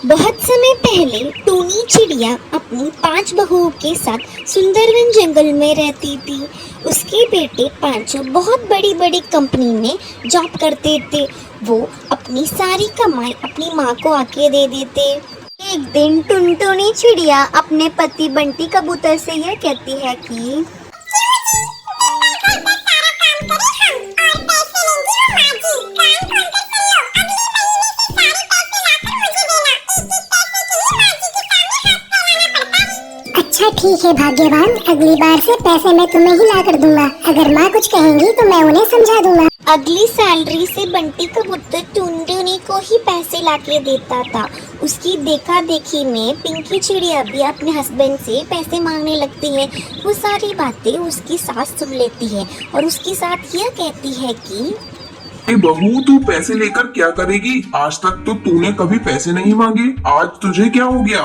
बहुत समय पहले टूनी चिड़िया अपनी 5 बहुओं के साथ सुंदरवन जंगल में रहती थी। उसके बेटे पांचों बहुत बड़ी बड़ी कंपनी में जॉब करते थे। वो अपनी सारी कमाई अपनी माँ को आके दे देते। एक दिन टुनटुनी चिड़िया अपने पति बंटी कबूतर से यह कहती है कि अच्छा ठीक है भाग्यवान, अगली बार से पैसे मैं तुम्हें ही ला कर दूंगा। अगर माँ कुछ कहेंगी तो मैं उन्हें समझा दूंगा। अगली सैलरी से बंटी कबूतर टुनटुनी को ही पैसे लाके देता था। उसकी देखा देखी में पिंकी चिड़िया भी अपने हस्बैंड से पैसे मांगने लगती है। वो सारी बातें उसकी सास सुन लेती है और उसके साथ यह कहती है कि बहू, तू पैसे लेकर क्या करेगी? आज तक तो तूने कभी पैसे नहीं मांगे, आज तुझे क्या हो गया?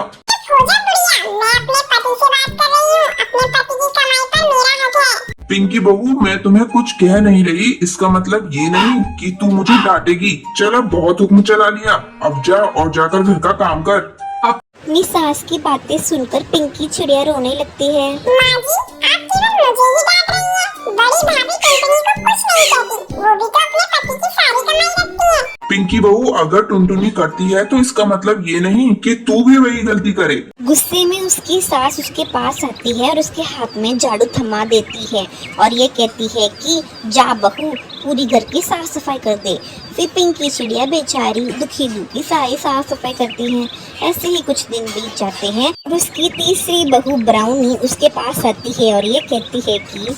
मैं अपने पति से बात कर रही हूँ। अपने पति की कमाई पर मेरा हक है। पिंकी बहू, मैं तुम्हें कुछ कह नहीं रही, इसका मतलब ये नहीं कि तू मुझे डांटेगी। चल, अब बहुत हुक्म चला लिया, अब जा और जाकर घर का काम कर। अपनी सास की बातें सुनकर पिंकी चिड़िया रोने लगती है। माँ जी, आप केवल मुझे ही डांट रही हैं। बड़ी भाभी टुनटुनी को कुछ नहीं कहती, वो भी तो अपने पति की सारी कमाई रखती है। पिंकी बहू, अगर टुनटुनी करती है तो इसका मतलब ये नहीं कि तू भी वही गलती करे। गुस्से में उसकी सास उसके पास आती है और उसके हाथ में झाड़ू थमा देती है और ये कहती है कि जा बहू, पूरी घर की साफ सफाई कर दे। फिर पिंकी चिड़िया बेचारी दुखी दुखी सारी साफ सफाई करती है। ऐसे ही कुछ दिन बीत जाते हैं और उसकी तीसरी बहू ब्राउनी उसके पास आती है और ये कहती है कि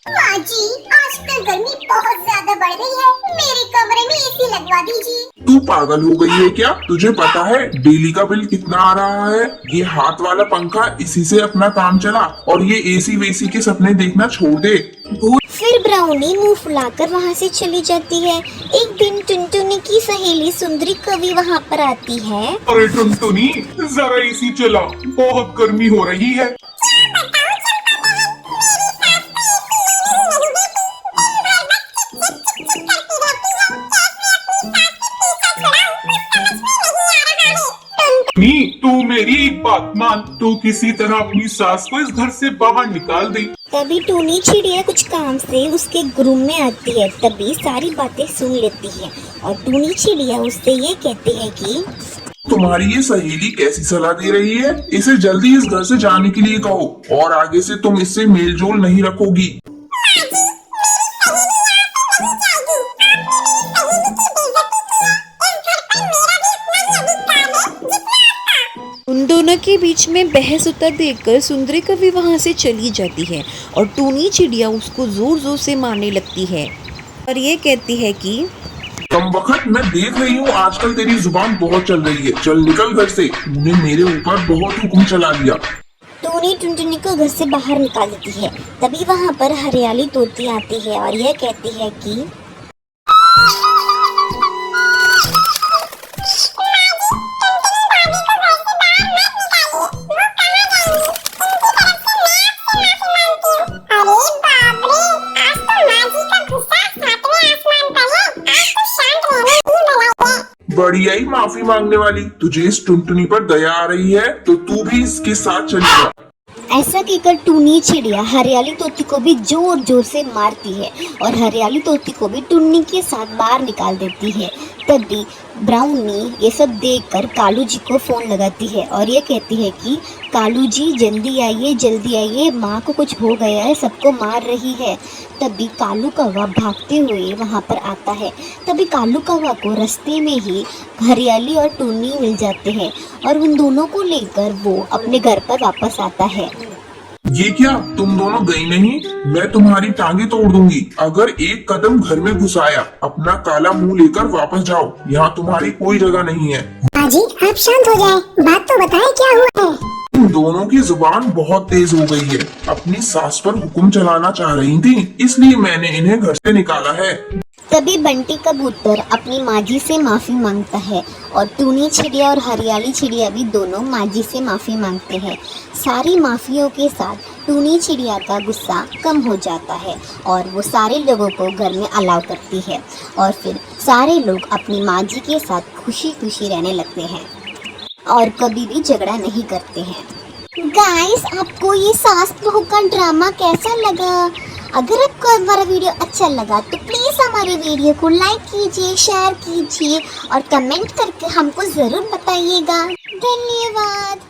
माँ जी, आजकल गर्मी बहुत ज्यादा बढ़ रही है, मेरे कमरे में एसी लगवा दीजिए। तू पागल हो गई है क्या? तुझे पता है डेली का बिल कितना आ रहा है? ये हाथ वाला पंखा, इसी से अपना काम चला और ये एसी वेसी के सपने देखना छोड़ दे। फिर ब्राउनी मुंह फुलाकर वहाँ से चली जाती है। एक दिन टुनटुनी की सहेली सुंदरी कवि वहाँ पर आती है। अरे टुनटुनी, जरा एसी चला, बहुत गर्मी हो रही है। तू मेरी एक बात मान, तू किसी तरह अपनी सास को इस घर से बाहर निकाल दे। तभी टूनी चिड़िया कुछ काम से उसके रूम में आती है। तभी सारी बातें सुन लेती है और टूनी चिड़िया उससे ये कहती है कि तुम्हारी ये सहेली कैसी सलाह दे रही है? इसे जल्दी इस घर से जाने के लिए कहो और आगे से तुम इससे मेल जोल नहीं रखोगी। उन दोनों के बीच में बहस उतर देखकर सुंदरी कवि वहां से चली जाती है और टूनी चिड़िया उसको जोर जोर से मारने लगती है और ये कहती है कि कमबख्त, मैं देख रही हूँ आजकल तेरी जुबान बहुत चल रही है। चल निकल घर से, तूने मेरे ऊपर बहुत हुक्म चला लिया। टूनी टुनटुनी को घर से बाहर निकाल देती है। तभी वहाँ पर हरियाली तोती आती है और यह कहती है कि बढ़िया ही माफी मांगने वाली, तुझे इस टुनटुनी पर दया आ रही है तो तू भी इसके साथ चली जा। ऐसा कहकर टूनी चिड़िया हरियाली तोती को भी जोर जोर से मारती है और हरियाली तोती को भी टुन्नी के साथ बाहर निकाल देती है। तभी ब्राउनी ये सब देखकर कालू जी को फोन लगाती है और ये कहती है कि कालू जी जल्दी आइए, माँ को कुछ हो गया है, सबको मार रही है। तभी कालू कौवा भागते हुए वहाँ पर आता है। तभी कालू कौवा को रास्ते में ही हरियाली और टुन्नी मिल जाते हैं और उन दोनों को लेकर वो अपने घर पर वापस आता है। ये क्या, तुम दोनों गई नहीं? मैं तुम्हारी टांगे तोड़ दूंगी अगर एक कदम घर में घुसाया। अपना काला मुंह लेकर वापस जाओ, यहाँ तुम्हारी कोई जगह नहीं है। माँ जी, आप शांत हो जाएं, बात तो बताएं क्या हुआ है। तुम दोनों की जुबान बहुत तेज हो गई है। अपनी सास पर हुक्म चलाना चाह रही थी, इसलिए मैंने इन्हें घर से निकाला है। तभी बंटी कबूतर अपनी माँ जी से माफी मांगता है और टूनी चिड़िया और हरियाली चिड़िया भी दोनों माँ जी से माफी मांगते हैं। सारी माफियों के साथ टूनी चिड़िया का गुस्सा कम हो जाता है और वो सारे लोगों को घर में अलाउ करती है और फिर सारे लोग अपनी माँ जी के साथ खुशी खुशी रहने लगते हैं। और कभी भी झगड़ा नहीं करते हैं। गाइस, आपको ये सास बहू का ड्रामा कैसा लगा? अगर आपको हमारा वीडियो अच्छा लगा तो प्लीज़ हमारे वीडियो को लाइक कीजिए, शेयर कीजिए और कमेंट करके हमको ज़रूर बताइएगा। धन्यवाद।